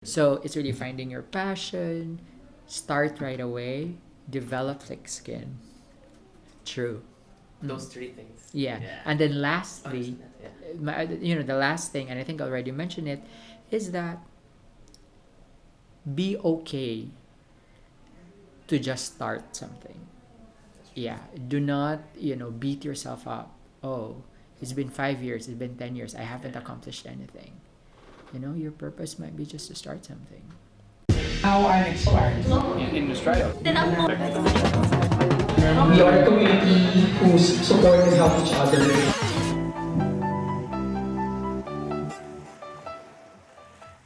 So it's really finding your passion, start right away, develop thick skin. True. Those three things. Yeah. Yeah. And then lastly, Understand that, yeah. the last thing, and I think I already mentioned it, is that be okay to just start something. Yeah. Do not, beat yourself up. Oh, it's been 5 years, it's been 10 years, I haven't accomplished anything. Your purpose might be just to start something. How I'm inspired. In Australia. We are a community who support and help each other.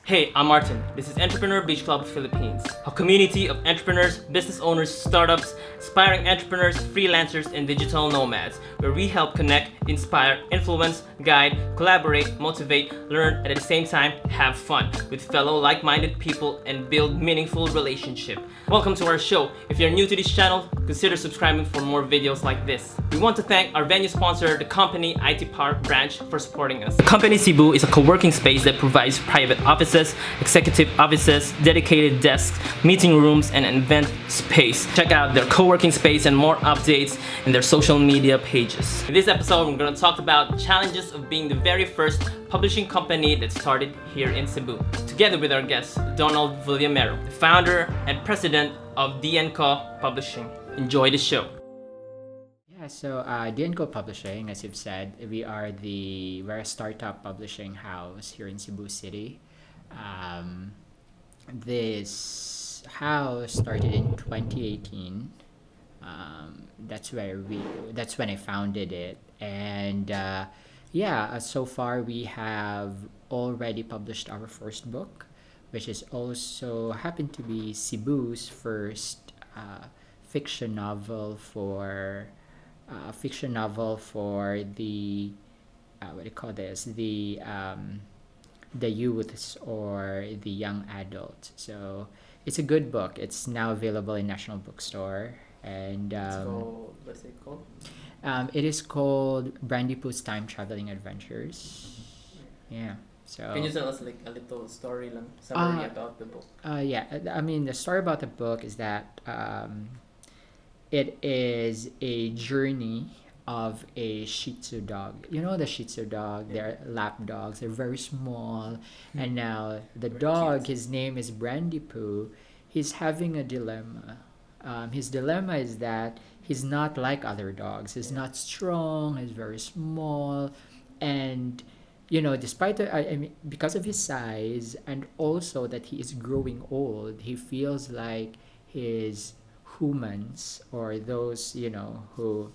Hey, I'm Martin. This is Entrepreneur Beach Club Philippines, a community of entrepreneurs, business owners, startups, aspiring entrepreneurs, freelancers, and digital nomads, where we help connect, inspire, influence, guide, collaborate, motivate, learn, and at the same time, have fun with fellow like-minded people and build meaningful relationships. Welcome to our show. If you're new to this channel, consider subscribing for more videos like this. We want to thank our venue sponsor, the company IT Park Branch, for supporting us. The company CEBU is a co-working space that provides private offices, executive offices, dedicated desks, meeting rooms, and an event space. Check out their co-working space and more updates in their social media pages. In this episode, we're going to talk about challenges of being the very first publishing company that started here in Cebu. Together with our guest, Donald Villamero, the founder and president of D&Co Publishing. Enjoy the show. Yeah, so D&Co Publishing, as you've said, we're a startup publishing house here in Cebu City. This house started in 2018. That's when I founded it, and so far we have already published our first book, which is also happened to be Cebu's first fiction novel for the what do you call this, the youths or the young adults. So it's a good book. It's now available in National Bookstore, and What's it called? it is called Brandy Poo's Time Traveling Adventures. Yeah. So Can you tell us like a little story lang, summary about the book? I mean, the story about the book is that it is a journey of a Shih Tzu dog. You know the Shih Tzu dog? They're lap dogs. They're very small. And now the Very dog, cute. his name is Brandy Poo. He's having a dilemma. His dilemma is that he's not like other dogs. He's not strong. He's very small, and despite I mean, because of his size and also that he is growing old, he feels like his humans, or those who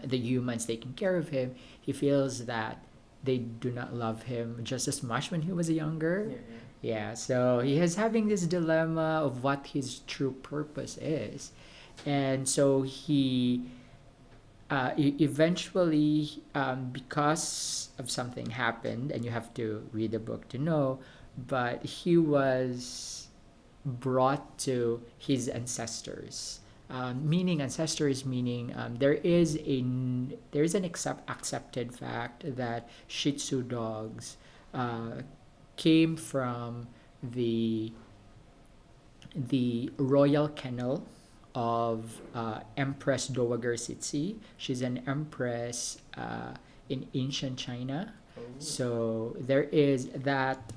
the humans taking care of him, he feels that they do not love him just as much when he was younger. Yeah, so he is having this dilemma of what his true purpose is. And so he eventually, because of something happened, and you have to read the book to know, but he was brought to his ancestors. Meaning ancestors, meaning there is an accepted fact that Shih Tzu dogs came from the royal kennel of Empress Dowager Sitsi. She's an empress in ancient China. So there is that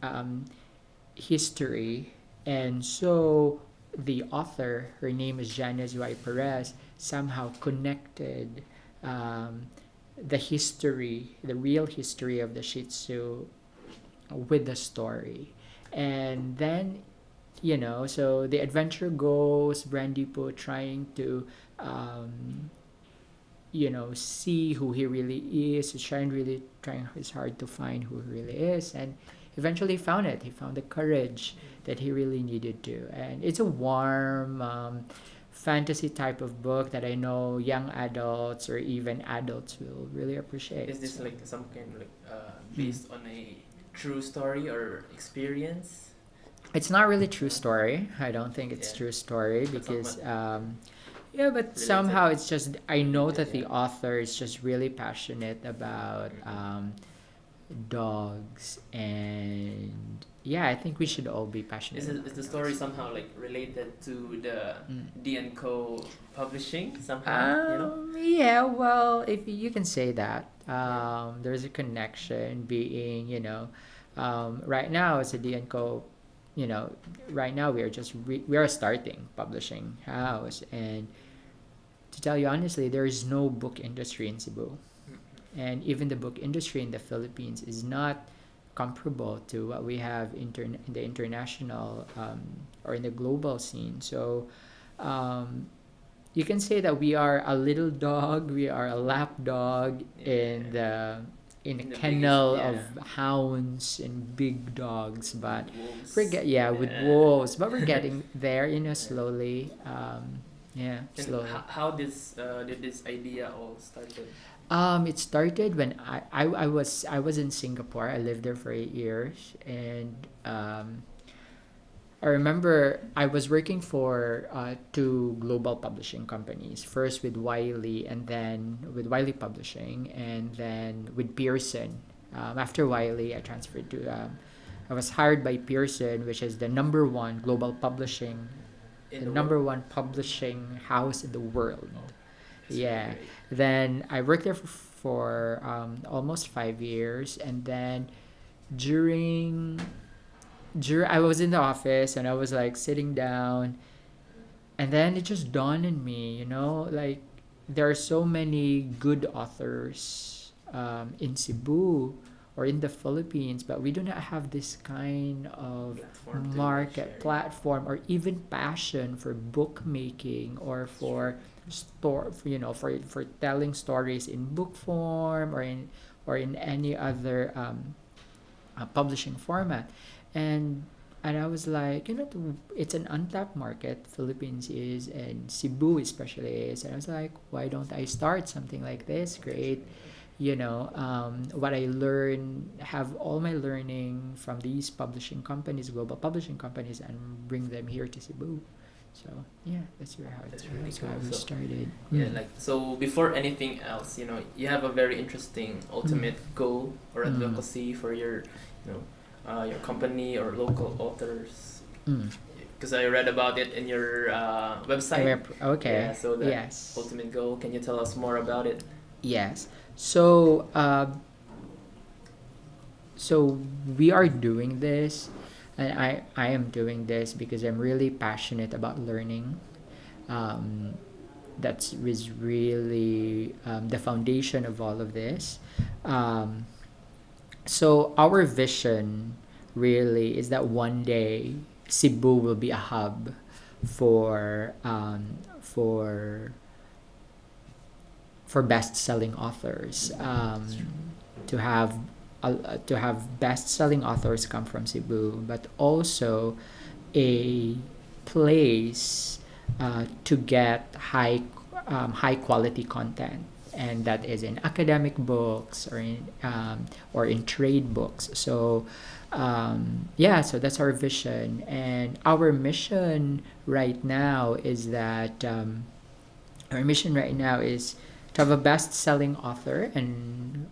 history, and so the author, her name is Janice Y. Perez, somehow connected the real history of the Shih Tzu with the story. And then, so the adventure goes, Brandy Po trying to, see who he really is. He's trying his hard to find who he really is. And eventually found it. He found the courage that he really needed to. And it's a warm, fantasy type of book that I know young adults or even adults will really appreciate. Is this like some kind of like based on a true story or experience? It's not really true story. I don't think it's Yeah. true story But because somewhat but related. somehow it's just I know that the Yeah. author is just really passionate about dogs and yeah, I think we should all be passionate. Is the story somehow like related to the Mm. D&Co publishing somehow? You know? Yeah, well, if you can say that, Yeah. there's a connection being, right now as a D&Co, you know, right now we are starting publishing house, and to tell you honestly, there is no book industry in Cebu, and even the book industry in the Philippines is not comparable to what we have in the international or in the global scene. So um, you can say that we are a little dog, we are a lap dog in a In the biggest, kennel of yeah. hounds and big dogs, but Wolves. with Yeah. wolves, but we're getting there, slowly. Yeah, And slowly. how this did this idea all started? It started when I was in Singapore. I lived there for 8 years, and I remember I was working for two global publishing companies. First with Wiley, and then with Wiley Publishing, and then with Pearson. After Wiley, I transferred to. I was hired by Pearson, which is the number one global publishing, In the the number world? one publishing house in the world. That's really Yeah. great. Then I worked there for almost 5 years, and then during I was in the office and I was like sitting down, and then it just dawned on me, like there are so many good authors in Cebu or in the Philippines, but we do not have this kind of Platform to market share. platform or even passion for bookmaking or for for telling stories in book form or in any other publishing format. And and I was like, it's an untapped market. Philippines is, and Cebu especially is. And I was like, why don't I start something like this? Create, what I learn, have all my learning from these publishing companies, global publishing companies, and bring them here to Cebu. So yeah, that's That's really that's how cool. we So started. yeah, like so before anything else, you have a very interesting ultimate goal or Mm. advocacy for your company or local authors. Mm. Because I read about it in your website. Okay. Yeah, so that Yes. ultimate goal. Can you tell us more about it? Yes. So, so we are doing this, and I am doing this because I'm really passionate about learning. Um, that's was really the foundation of all of this. Um, so our vision really is that one day Cebu will be a hub for best-selling authors. To have best-selling authors come from Cebu, but also a place to get high quality content, and that is in academic books or in trade books. So yeah, so that's our vision, and our mission right now is that our mission right now is to have a best-selling author, and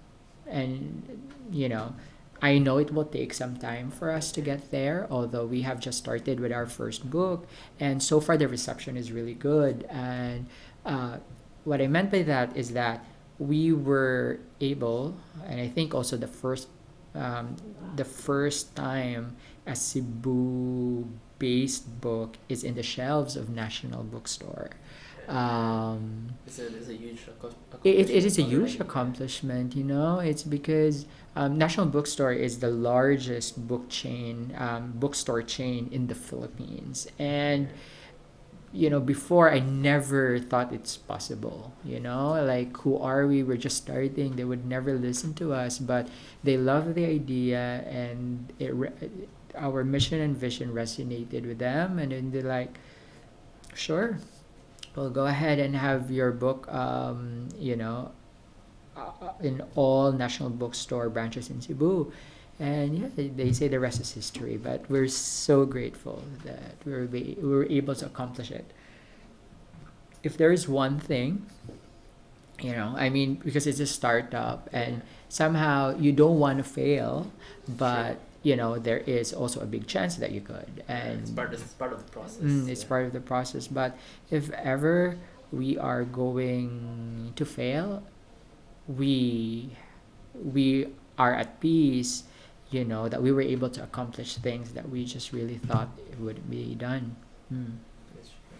I know it will take some time for us to get there, although we have just started with our first book, and so far the reception is really good. And what I meant by that is that we were able, and I think also the first time a Cebu based book is in the shelves of National Bookstore. It's a huge It is a accomplishment huge already. accomplishment. It's because National Bookstore is the largest bookstore chain in the Philippines. And before, I never thought it's possible. Like, who are we? We're just starting. They would never listen to us, but they love the idea, and our mission and vision resonated with them, and then they're like, sure, well, go ahead and have your book, in all National Bookstore branches in Cebu. And yeah, they say the rest is history, but we're so grateful that we were able to accomplish it. If there is one thing, I mean, because it's a startup, and Yeah. somehow you don't want to fail, but there is also a big chance that you could, and it's part of the process. it's part of the process. But if ever we are going to fail, we we are at peace, that we were able to accomplish things that we just really thought it would be done. That's true.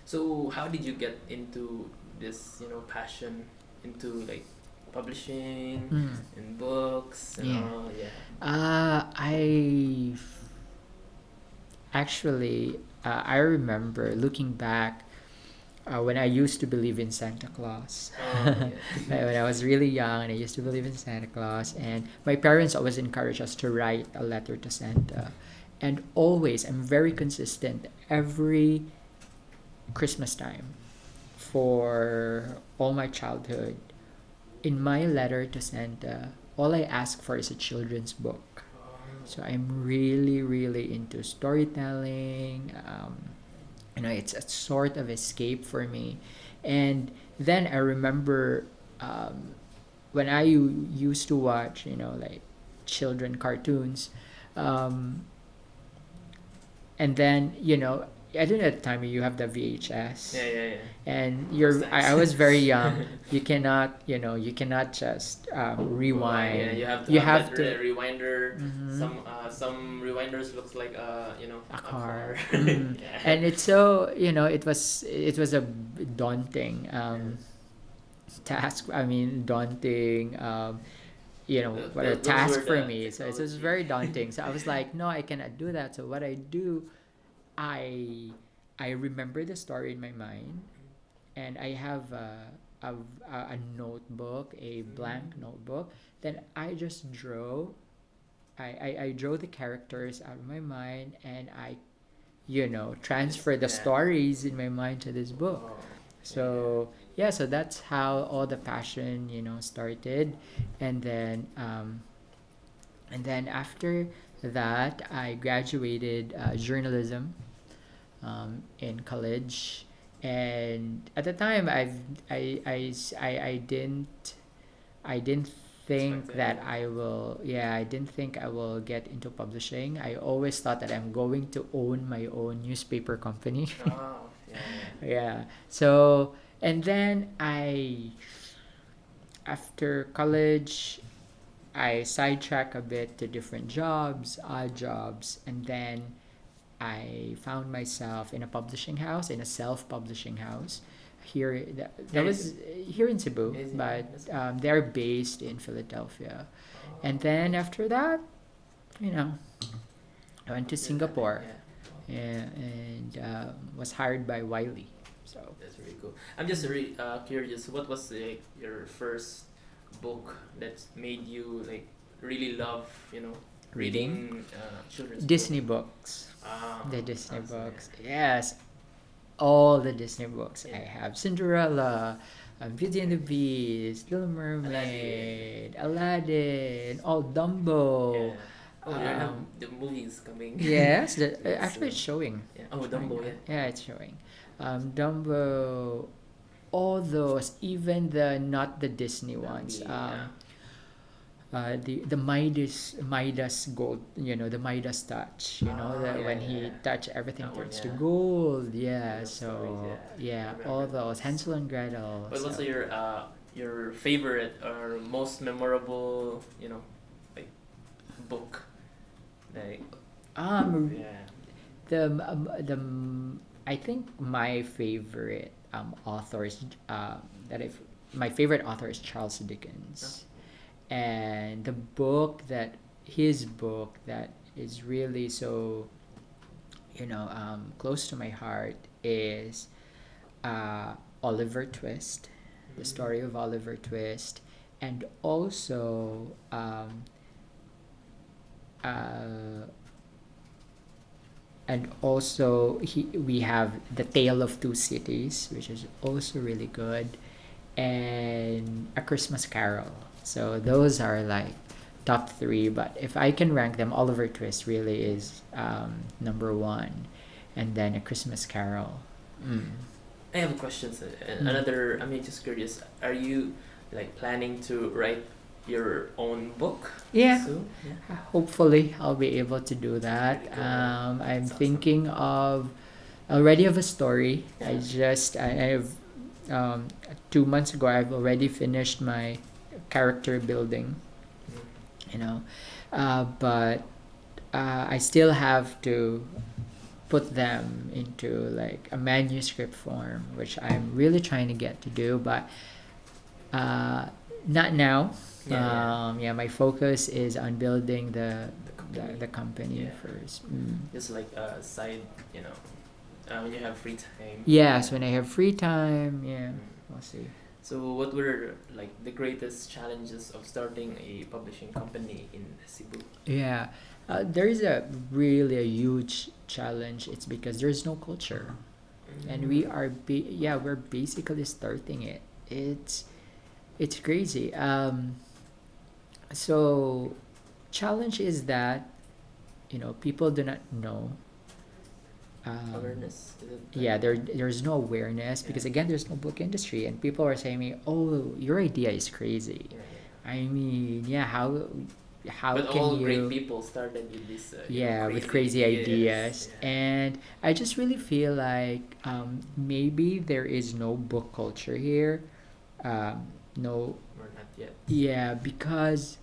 So how did you get into this, passion into like publishing and books and Yeah. all? Yeah. I actually, I remember looking back, when I used to believe in Santa Claus. Oh, yeah. When I was really young, and I used to believe in Santa Claus, and my parents always encouraged us to write a letter to Santa. And always, I'm very consistent every Christmas time for all my childhood. In my letter to Santa, all I ask for is a children's book. So I'm really, really into storytelling. It's a sort of escape for me. And then I remember, when I used to watch, like children cartoons. Um, and then, I don't know, at the time you have the VHS. Yeah. And Those times. I was very young. You cannot, you cannot just rewind. Yeah, You have have that to. rewinder. Mhm. Some rewinders looks like A car. Yeah. And it's so, it was a daunting task. I mean, daunting, what a Those task were for the me. So it was technology. very daunting. So I was like, no, I cannot do that. So what I do, I I remember the story in my mind, and I have a notebook, a blank notebook. Then I just draw. I draw the characters out of my mind, and I transfer the Yeah. stories in my mind to this book. Oh, So yeah, so that's how all the passion started. And then after that, I graduated journalism in college. And at the time, I didn't think Expected, that yeah. I didn't think I will get into publishing. I always thought that I'm going to own my own newspaper company. Oh, yeah. Yeah. So, and then after college, I sidetrack a bit to different jobs, odd jobs, and then I found myself in a publishing house, in a self-publishing house. Here, that Here in was here in Cebu, Is it? but That's they're based in Philadelphia. Oh. And then after that, I went to Yeah, Singapore, yeah. and was hired by Wiley. So That's really cool. I'm just really curious. What was your first book that made you like really love, reading children's Disney book? books, Ah, the Disney awesome, books, yes, all the Disney books. Yeah. I have Cinderella, Beauty and the Beast, Little Mermaid, Aladdin, all Dumbo. Yeah. Oh, Um, the movie is coming. Yes, Yes, actually it's showing. Yeah. Oh, Dumbo, yeah. Yeah, it's showing. Dumbo, all those, even the not the Disney ones. Yeah. The Midas gold, the Midas touch, when he touch everything That one, turns to yeah. gold. Yeah, Those so stories, yeah. I all remember those those. Hansel and Gretel. But what's so- your favorite or most memorable, like book? Like yeah. I think my favorite author is my favorite author is Charles Dickens, and his book that is really so close to my heart is Oliver Twist, the story of Oliver Twist, and also we have The Tale of Two Cities, which is also really good, and A Christmas Carol. So those are like top three, but if I can rank them, Oliver Twist really is number one, and then A Christmas Carol. I have questions. Another. I mean, just curious. Are you like planning to write your own book Yeah. soon? Yeah. Hopefully, I'll be able to do that. Pretty cool. I'm That's awesome. thinking of already of a story. Yeah. I've 2 months ago I've already finished my character building. You know, but I still have to put them into like a manuscript form, which I'm really trying to get to do, but not now. Yeah. My focus is on building the company Yeah. first. Just like a side, when you have free time. Yes, when I have free time, yeah, we'll see. So, what were like the greatest challenges of starting a publishing company in Cebu? Yeah, there is a really a huge challenge. It's because there's no culture, and we're basically starting it. It's crazy. So challenge is that people do not know. Awareness. Is it Yeah, there's no awareness because Yeah. again there's no book industry and people are saying me, oh, your idea is crazy. Yeah. I mean, yeah, how But can all you great people started with this. yeah, with crazy ideas. Yeah. And I just really feel like maybe there is no book culture here. No, Or not yet. yeah, because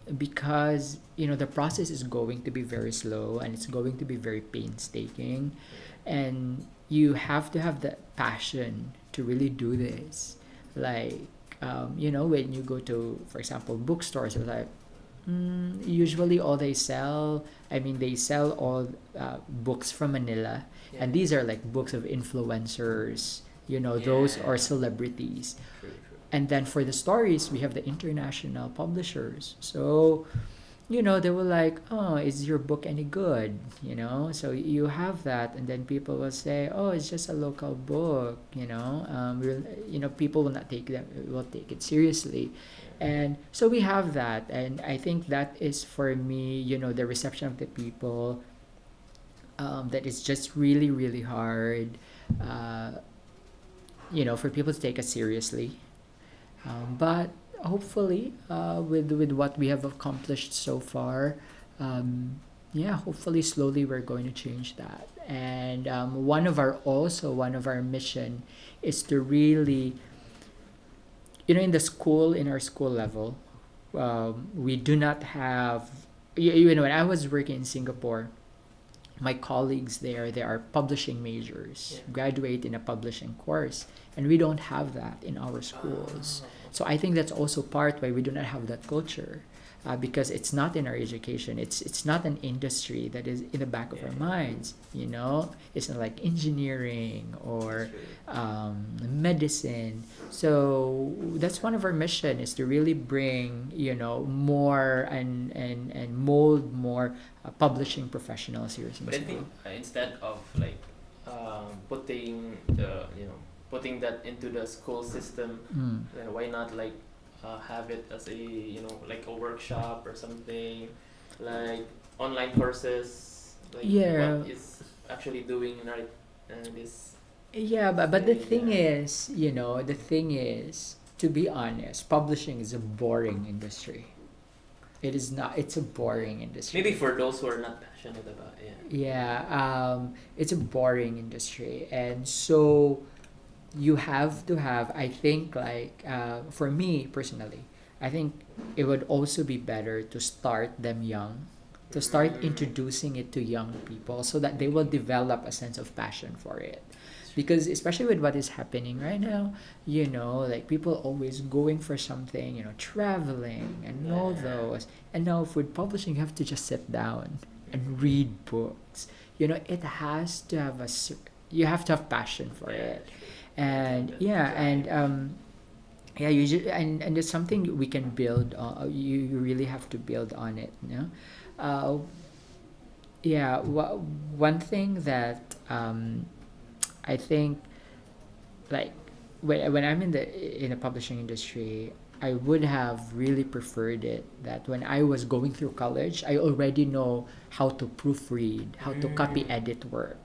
the process is going to be very slow and it's going to be very painstaking, and you have to have the passion to really do this. Like when you go to, for example, bookstores, it's like usually all they sell, I mean, they sell all books from Manila, Yeah. and these are like books of influencers, those Yeah. are celebrities. True. And then for the stories, we have the international publishers. So they were like, oh, is your book any good? So you have that, and then people will say, oh, it's just a local book. People will not take that, will take it seriously. And so we have that, and I think that is for me, the reception of the people, that is just really really hard, for people to take us seriously. But hopefully, with what we have accomplished so far, hopefully slowly we're going to change that. And one of our mission is to really, in our school level, we do not have. When I was working in Singapore, my colleagues there, they are publishing majors, Yeah. graduate in a publishing course, and we don't have that in our schools. So I think that's also part why we do not have that culture, because it's not in our education. It's not an industry that is in the back of our minds. It's not like engineering or medicine. So that's one of our mission, is to really bring more and mold more publishing professionals here in But I think Cebu. instead of like putting that into the school system, then why not like have it as a like a workshop or something, like online courses, like Yeah. what is actually doing right this. Yeah, but the thing Yeah. is, to be honest, publishing is a boring industry. It is not. It's a boring industry. Maybe for those who are not passionate about it. Yeah, it's a boring industry, and so you have to have. I think, like, for me personally, I think it would also be better to start them young, to start introducing it to young people, so that they will develop a sense of passion for it. Because especially with what is happening right now, like people always going for something, traveling and all those. And now with publishing, you have to just sit down and read books. It has to have you have to have passion for it. And and it's something we can build on. You really have to build on it. Uh, one thing that I think, like, when I'm in the publishing industry, I would have really preferred it that when I was going through college, I already know how to proofread, how to copy edit work,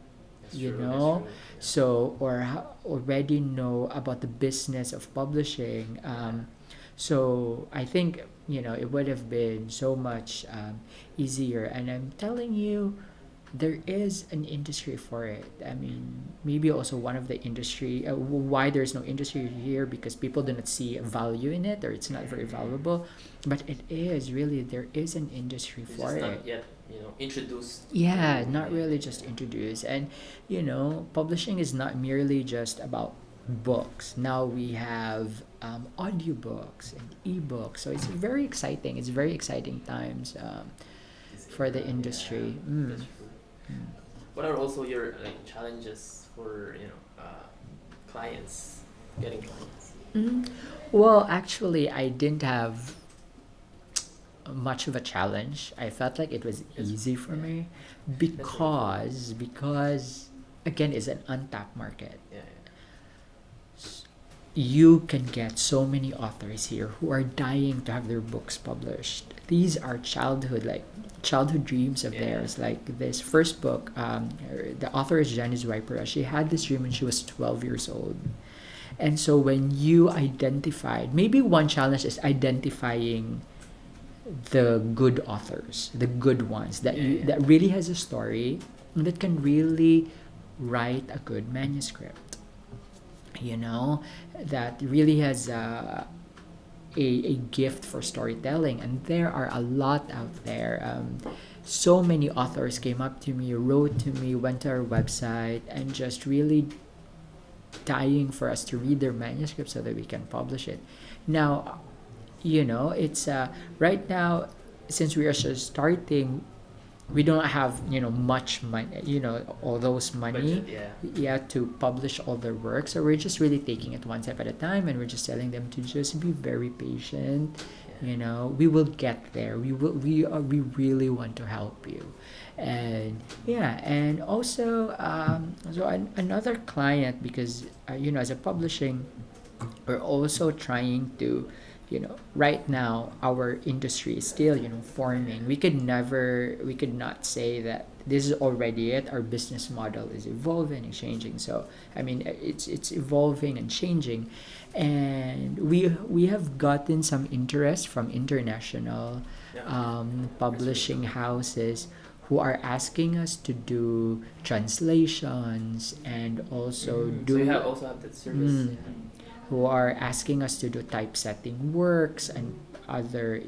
That's you true, know. that's true. So, or already know about the business of publishing. So I think, it would have been so much easier. And I'm telling you, there is an industry for it. I mean, maybe also one of the industry, why there's no industry here, because people do not see a value in it, or it's not very valuable. But it is really, there is an industry It's for just it. not yet, introduced. Yeah, not really just introduced. And, publishing is not merely just about books. Now we have audiobooks and ebooks. So it's very exciting. It's very exciting times for the industry. That's true. What are also your challenges for clients, getting clients? Well, actually, I didn't have much of a challenge. I felt like it was easy for me because again, it's an untapped market. Yeah, You can get so many authors here who are dying to have their books published. These are childhood dreams of theirs. Like this first book, the author is Janice Wipera. She had this dream when she was 12 years old. And so when you identified, maybe one challenge is identifying the good authors, the good ones that really has a story and that can really write a good manuscript. That really has a gift for storytelling, and there are a lot out there. So many authors came up to me, wrote to me, went to our website, and just really dying for us to read their manuscript so that we can publish it. Now, it's right now, since we are just starting, we don't have much money, all those money Budget, to publish all their work. So we're just really taking it one step at a time, and we're just telling them to just be very patient. We will get there. We really want to help you. And also another client, because as a publishing, we're also trying to, right now our industry is still forming. We could not say that this is already it. Our business model is evolving and changing. So I mean, it's evolving and changing, and we have gotten some interest from international publishing houses who are asking us to do translations, and also So you also have that service. who are asking us to do typesetting works and other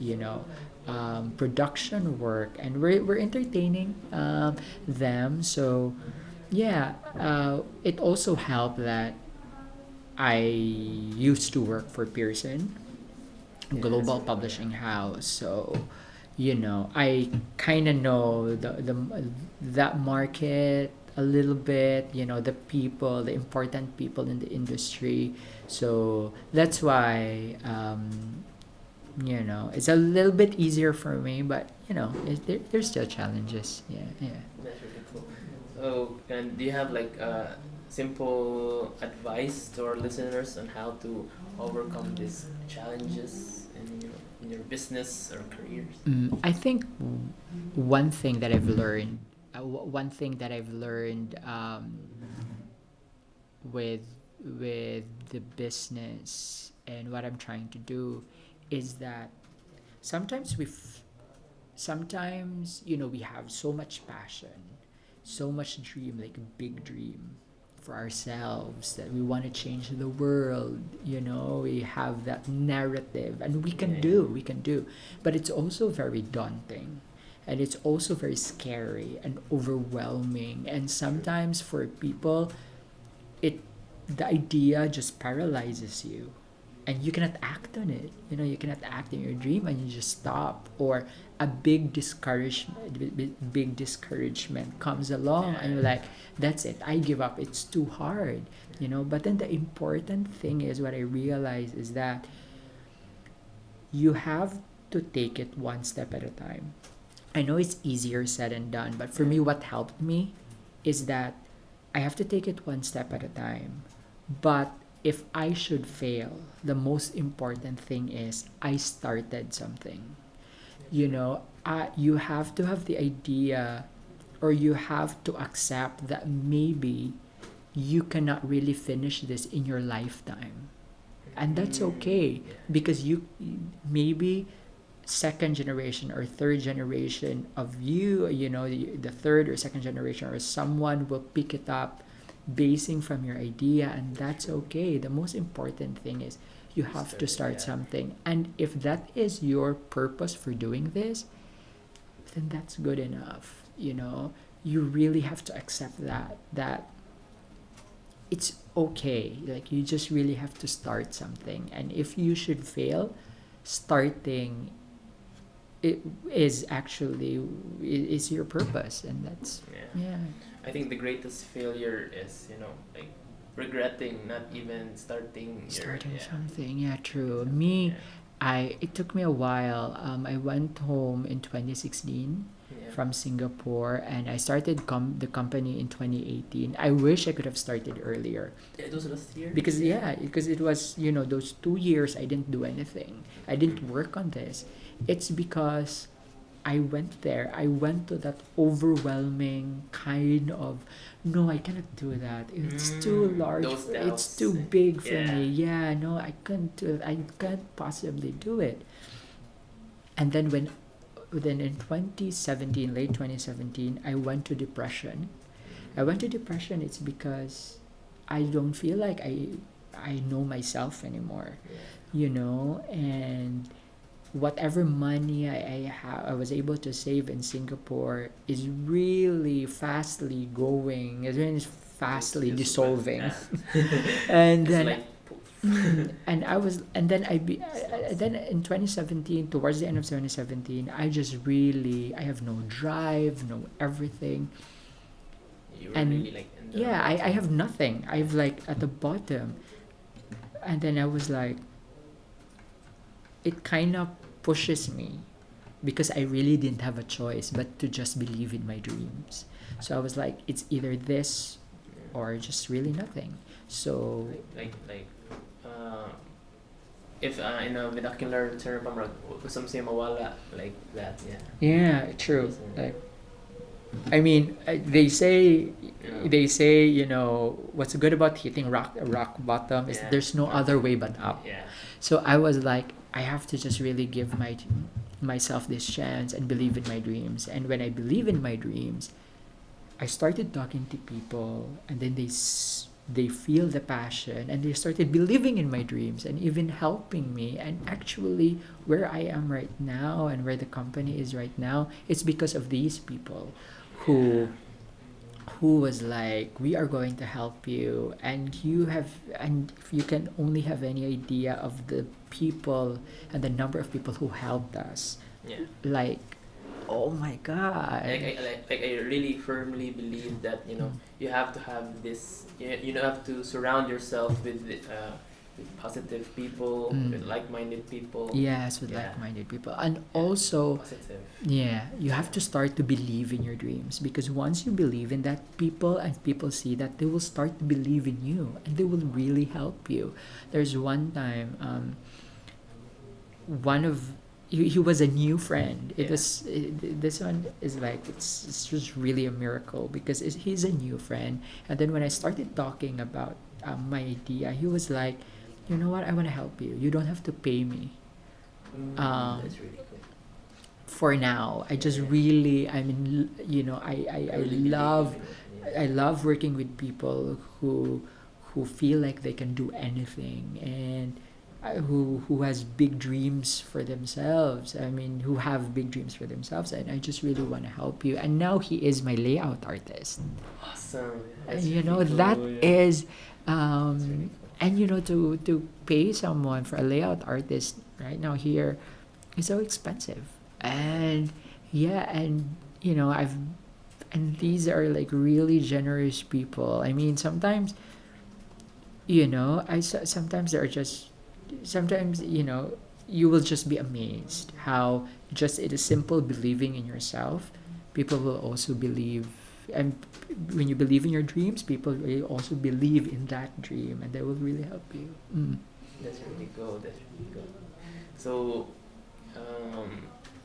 production work, and we're entertaining them. So it also helped that I used to work for Pearson Global Publishing House. So I kind of know that market a little bit, the people, the important people in the industry. So that's why it's a little bit easier for me, but there's still challenges. That's really cool. So, and do you have simple advice to our listeners on how to overcome these challenges in your business or careers? I think one thing that I've learned, with the business and what I'm trying to do is that sometimes we have so much passion, so much dream, like a big dream for ourselves, that we want to change the world. We have that narrative, and we can do, but it's also very daunting, and it's also very scary and overwhelming, and sometimes for people the idea just paralyzes you, and you cannot act on it. You cannot act in your dream, and you just stop, or a big discouragement comes along, and you're like, that's it, I give up, it's too hard. But then the important thing is, what I realize is that you have to take it one step at a time. I know it's easier said than done, but for me, what helped me is that I have to take it one step at a time. But if I should fail, the most important thing is I started something. You have to have the idea, or you have to accept that maybe you cannot really finish this in your lifetime. and that's okay, because you maybe second generation or third generation of you, the third or second generation or someone will pick it up basing from your idea, and that's okay. The most important thing is you have to start something, and if that is your purpose for doing this, then that's good enough. You really have to accept that it's okay. Like, you just really have to start something, and if you should fail, starting it is actually is your purpose, and that's yeah. I think the greatest failure is, like regretting not even starting Something. Yeah, true. Me, it took me a while. I went home in 2016 from Singapore, and I started the company in 2018. I wish I could have started earlier. Yeah, it was last year. Because because it was, those 2 years I didn't do anything. I didn't work on this. It's because I went there. I went to that overwhelming kind of, no, I cannot do that. It's too large. Those It's doubts. too big for Yeah. me. Yeah, no, I can't do it. I can't possibly do it. And then in 2017, late 2017, I went to depression. It's because I don't feel like I know myself anymore, and whatever money I was able to save in Singapore is really fastly going, is really fastly It's dissolving. Yeah. And It's then like, and then then in 2017, towards the end of 2017, I have no drive, no everything. you were And really like in the yeah, I have nothing. I've like at the bottom. And then I was like, it kind of pushes me, because I really didn't have a choice but to just believe in my dreams. So I was like, it's either this or just really nothing. So like if in a vernacular term, some say mawala, like that, yeah, true. Yes, Like, I mean, they say, what's good about hitting rock bottom is Yeah. there's no other way but up. Yeah. So I was like, I have to just really give myself this chance and believe in my dreams. And when I believe in my dreams, I started talking to people, and then they feel the passion, and they started believing in my dreams and even helping me. And actually, where I am right now and where the company is right now, it's because of these people who was like, we are going to help you, and if you can only have any idea of the people and the number of people who helped us, Yeah. like, oh my god. I really firmly believe that you have to have this. You have to surround yourself with positive people, with like-minded people. Yes, with Yeah. like-minded people. And also, Positive. yeah, you have to start to believe in your dreams, because once you believe in that, people see that, they will start to believe in you, and they will really help you. There's one time, one of he was a new friend. This one is like, it's just really a miracle, because he's a new friend. And then when I started talking about my idea, he was like, you know what, I want to help you. You don't have to pay me. That's really cool. For now, I just really, I mean, I really love believe in it, I love working with people who feel like they can do anything, and who has big dreams for themselves. I mean, who have big dreams for themselves, and I just really want to help you. And now he is my layout artist. Awesome. And, That's really that cool, is, That's really cool. and to pay someone for a layout artist right now here is so expensive. And yeah, and I've and these are like really generous people. I mean, sometimes sometimes they're just, sometimes you will just be amazed how just it is simple believing in yourself, people will also believe. And when you believe in your dreams, people will also believe in that dream, and they will really help you. That's really cool. That's really cool. So,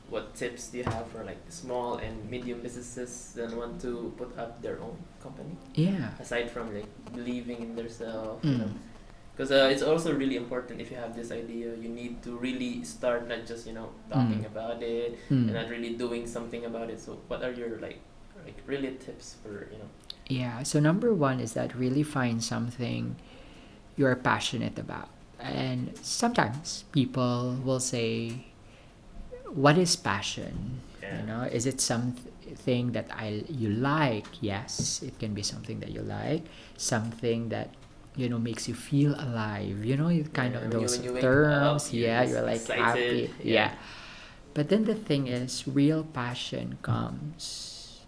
what tips do you have for like small and medium businesses that want to put up their own company? Yeah. Aside from like believing in themselves, Mm. Because it's also really important if you have this idea, you need to really start not just talking about it and not really doing something about it. So what are your like really tips for Yeah, so number one is that really find something you're passionate about. And sometimes people will say, what is passion? Yeah. You know, is it something that you like? Yes, it can be something that you like, something that makes you feel alive. Kind of when you, those when you wake terms. up, you're Yeah, just you're like excited. happy. Yeah. But then the thing is, real passion comes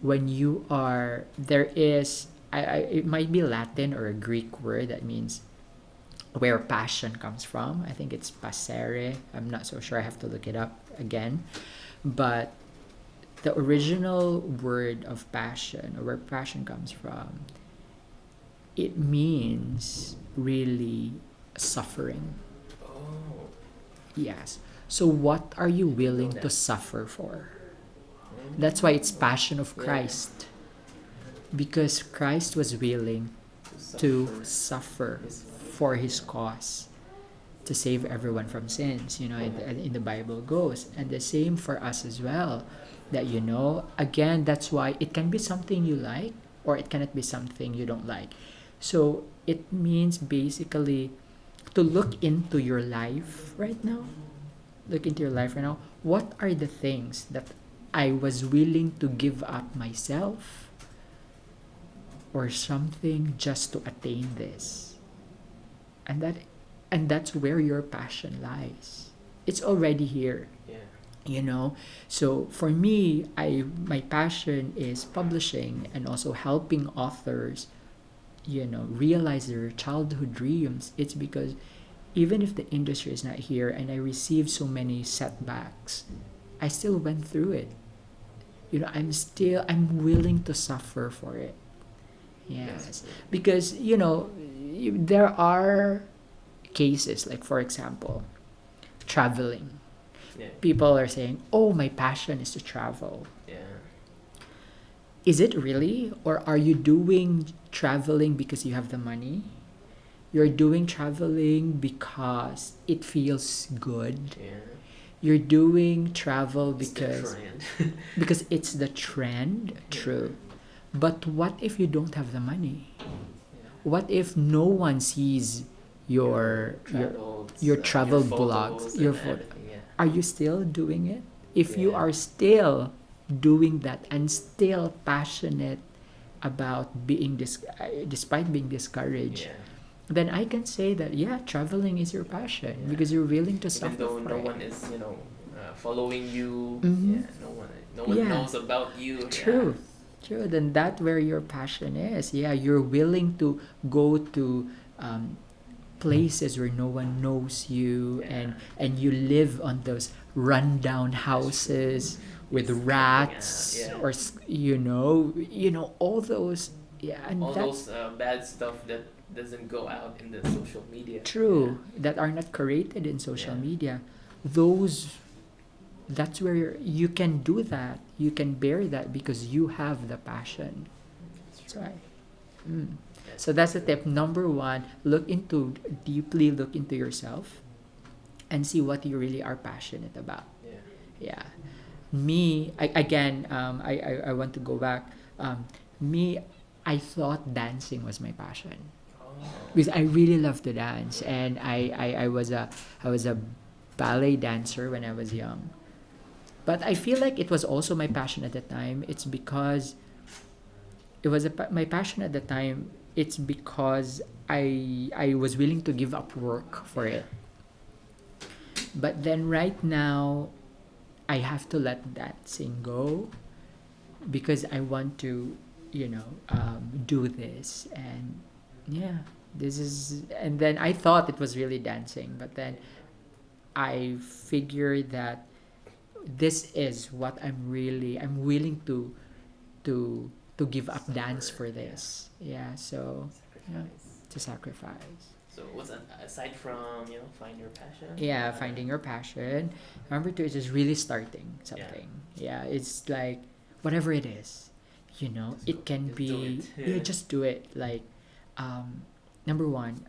when you are there is it might be Latin or a Greek word that means where passion comes from. I think it's passere. I'm not so sure. I have to look it up again. But the original word of passion, or where passion comes from, it means really suffering. Oh. Yes. So what are you willing that. to suffer for? That's why it's passion of Yeah. Christ. Because Christ was willing to suffer for his cause, to save everyone from sins, in the Bible goes. And the same for us as well. That, again, that's why it can be something you like, or it cannot be something you don't like. So it means basically to look into your life right now. Look into your life right now. What are the things that I was willing to give up myself or something just to attain this? And that's where your passion lies. It's already here. So for me, my passion is publishing and also helping authors realize their childhood dreams. It's because even if the industry is not here and I received so many setbacks, I still went through it. I'm willing to suffer for it. Yes. Because there are cases, like for example, traveling. People are saying, oh, my passion is to travel. Is it really? Or are you doing traveling because you have the money? You're doing traveling because it feels good. You're doing travel because because it's the trend. True. But what if you don't have the money? What if no one sees your travel blogs, your photo? Are you still doing it? If you are still doing that and still passionate about despite being discouraged, then I can say that traveling is your passion because you're willing to suffer. Even though no it. one is following you, Mhm. no one Yeah. knows about you. True. True. Then that's where your passion is. Yeah, you're willing to go to places where no one knows you, and you live on those rundown houses with It's rats camping, or all those. Yeah, and all that's those bad stuff that doesn't go out in the social media. true, that are not created in social Yeah. media. Those That's where you can do that. You can bear that because you have the passion. That's right. So that's the tip. Number one, deeply look into yourself and see what you really are passionate about. Yeah. Me, I want to go back. Me, I thought dancing was my passion because I really love to dance, and I was a ballet dancer when I was young. But I feel like it was also my passion at the time. It's because it was my passion at the time. It's because I was willing to give up work for it. But then right now, I have to let that thing go because I want to, do this. And yeah, this is. And then I thought it was really dancing, but then I figured that this is what I'm willing to to give up dance for this. Yeah, so yeah, to sacrifice. So what's aside from find your passion? Yeah, finding your passion. Number two is just really starting something. Yeah, it's like whatever it is, it can Just do be. it. Yeah, just do it. Like, um, number one,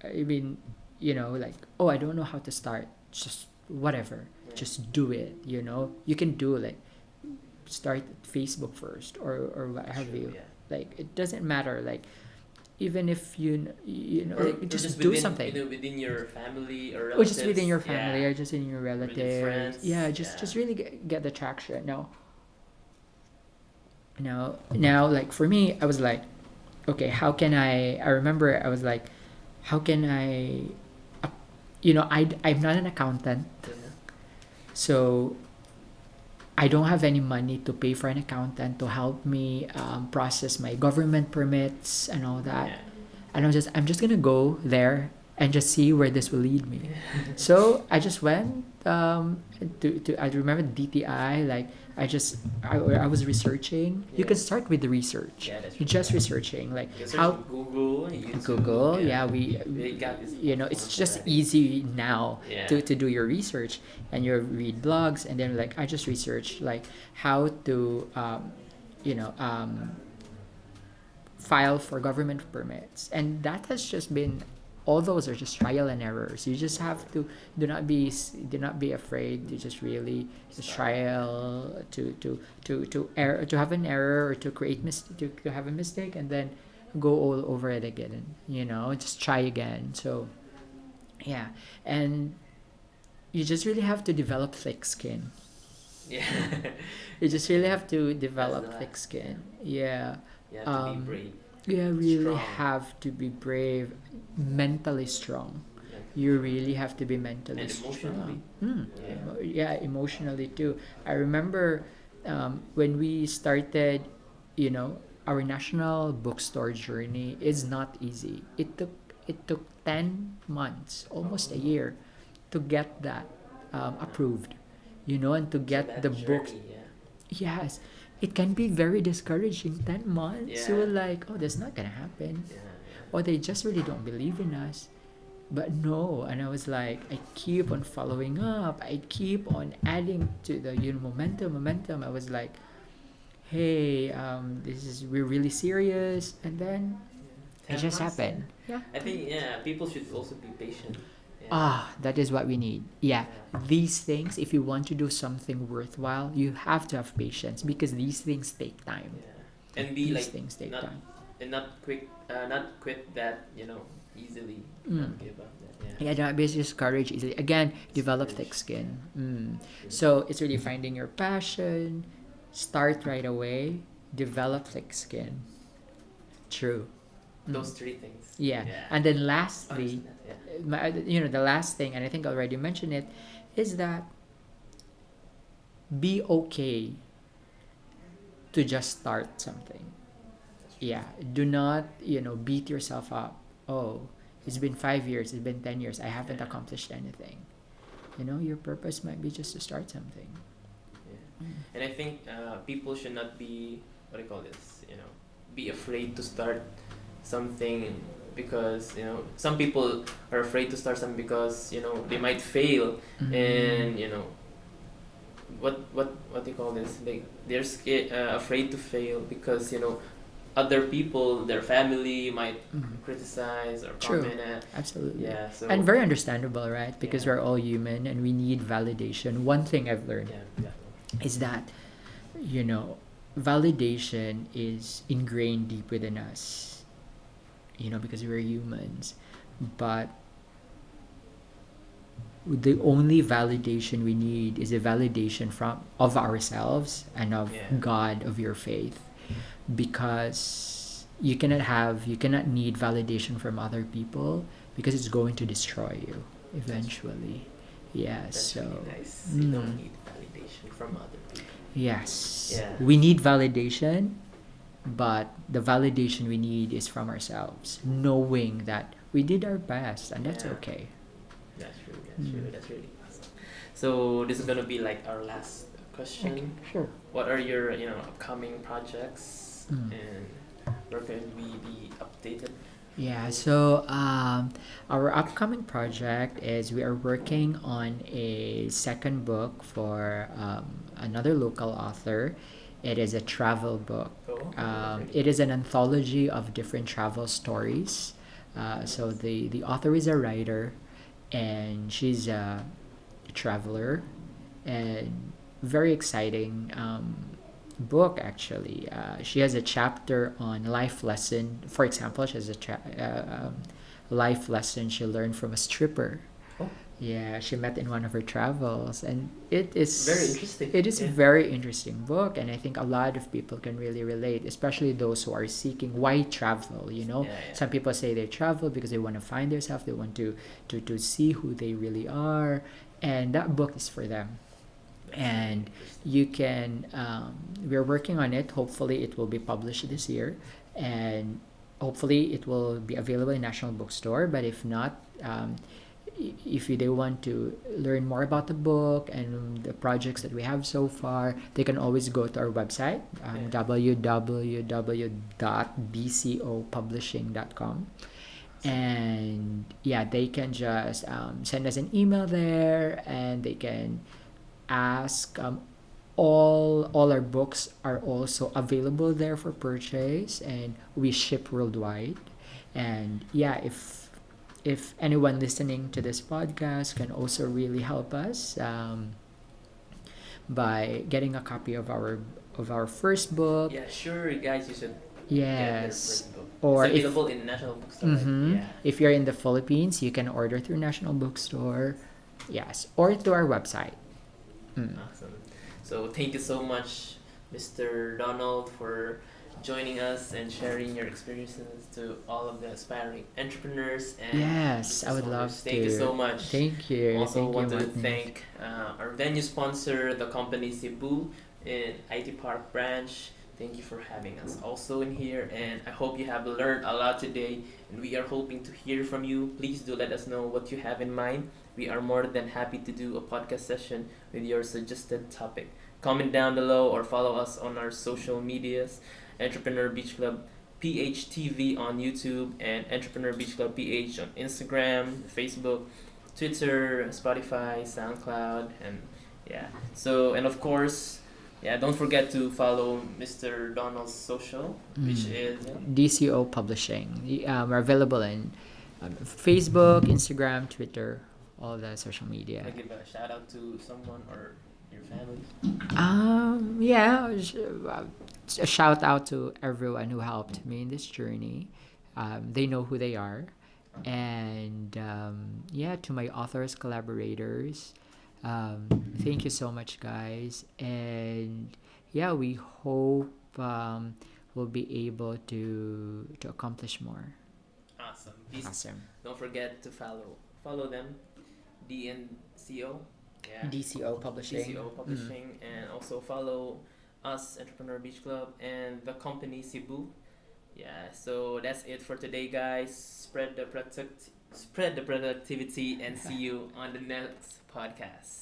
I mean, like, oh, I don't know how to start. Just whatever, just do it. You can do, like, start Facebook first, or what have True, you. yeah. Like, it doesn't matter. Like, even if Or, like, or just do within, something. within your family or Or relatives. just within your family, Yeah. or just in your Within relatives. friends. Yeah, just really get the traction. Now, like, for me, I was like, okay, how can I remember I was like, how can I, I'm not an accountant, Yeah. so I don't have any money to pay for an accountant to help me process my government permits and all that. Yeah. And I'm just gonna go there and just see where this will lead me. So I just went to I remember DTI. Like, I was researching. You can Yeah. start with the research. Yeah, that's You're true, just yeah. researching, like, You can search how Google, YouTube. Google. Yeah, They got this. it's platforms just already. easy now Yeah. to do your research, and you read blogs, and then, like, I just researched, like, how to you know um, file for government permits, and that has just been, all those are just trial and errors. You just have to, do not be afraid to just really just trial, to have an error, or to create to have a mistake, and then go all over it again. Just try again. So yeah, and you just really have to develop thick skin. Yeah. You just really have to develop the thick last, skin. Yeah. You have to be Um, brave. You really Strong. have to be brave, mentally strong. Yeah. You really have to be mentally And emotionally. strong. Yeah. Emotionally too. I remember when we started, our national bookstore journey is not easy. It took 10 months, almost a year, to get that approved. And to So get that the books. journey, yeah. Yes, it can be very discouraging. 10 months, you Yeah. were like, oh, that's not gonna happen, Yeah. or they just really don't believe in us. But no, and I was like, I keep on following up. I keep on adding to the momentum. I was like, hey, we're really serious, and then it 10 just months, happened. yeah. Yeah. I think, yeah, people should also be patient. Yeah. That is what we need. Yeah. These things, if you want to do something worthwhile, you have to have patience, because these things take time. Yeah. And be These like things take not time. and not quit that easily. Mm. Not give up that. Yeah, don't be discouraged easily. Again, develop thick skin. So it's really finding your passion, start right away, develop thick skin. True. Those three things. Yeah. And then lastly, Understand that, yeah. the last thing, and I think I already mentioned it, is that be okay to just start something. Yeah. Do not, beat yourself up. Oh, it's been 5 years, it's been 10 years, I haven't Yeah. accomplished anything. Your purpose might be just to start something. Yeah. And I think people should not be, what do you call this? Be afraid to start something, because some people are afraid to start something because they might fail. And what do you call this? They're scared, afraid to fail because other people, their family might criticize or True. comment at. Absolutely. Yeah. So. And very understandable, right? Because Yeah. we're all human and we need validation. One thing I've learned Yeah. is that, validation is ingrained deep within us, because we're humans. But the only validation we need is a validation of ourselves and of Yeah. God, of your faith, because you cannot need validation from other people, because it's going to destroy you eventually. Yeah. That's So really nice. You don't need validation from other people. yes, Yeah. we need validation, but the validation we need is from ourselves, knowing that we did our best, and that's Yeah. okay. That's true. That's really awesome. So this is gonna be like our last question. Okay, sure. What are your upcoming projects, Mm. and where can we be updated? Yeah, so our upcoming project is we are working on a second book for another local author. It is a travel book. Oh, It is an anthology of different travel stories So the author is a writer, and she's a traveler, and very exciting book actually. She has a chapter on life lesson. For example, she has a life lesson she learned from a stripper. Oh. Yeah, she met in one of her travels, and it is Very interesting. It is Yeah. a very interesting book, and I think a lot of people can really relate, especially those who are seeking why travel. Yeah. Some people say they travel because they want to find themselves, they want to see who they really are, and that book is for them. And you can we're working on it. Hopefully it will be published this year, and hopefully it will be available in National Bookstore. But if not, if they want to learn more about the book and the projects that we have so far, they can always go to our website, www.bcopublishing.com. And yeah, they can just send us an email there, and they can ask. All our books are also available there for purchase, and we ship worldwide. And yeah, if anyone listening to this podcast can also really help us by getting a copy of our first book. Yeah, sure, guys, you should get their Yes. first book. Or it's if available in National Bookstore, right? Mhm. Yeah. If you're in the Philippines, you can order through National Bookstore. Yes, or to our website. Awesome. So thank you so much, Mr. Donald, for joining us and sharing your experiences to all of the aspiring entrepreneurs and Yes, I business would love owners. to. Thank you so much. Thank you. Also Thank want you, to Martin. thank our venue sponsor, the company CEBU in IT Park branch. Thank you for having us also in here, and I hope you have learned a lot today, and we are hoping to hear from you. Please do let us know what you have in mind. We are more than happy to do a podcast session with your suggested topic. Comment down below or follow us on our social medias, Entrepreneur Beach Club PHTV on YouTube and Entrepreneur Beach Club PH on Instagram, Facebook, Twitter, Spotify, SoundCloud, and yeah. So, and of course, yeah, don't forget to follow Mr. Donald's social, which is D&Co Publishing. We're available in Facebook, Instagram, Twitter, all the social media. I give a shout out to someone or your family. A shout out to everyone who helped me in this journey. They know who they are. And yeah, to my authors, collaborators, thank you so much, guys. And yeah, we hope we'll be able to accomplish more. Awesome. Please Awesome. don't forget to follow them, D&Co. Yeah. D&Co Publishing. D&Co Publishing, and also follow us, Entrepreneur Beach Club, and the company CEBU. Yeah, so that's it for today, guys. Spread the productivity, and see you on the next podcast.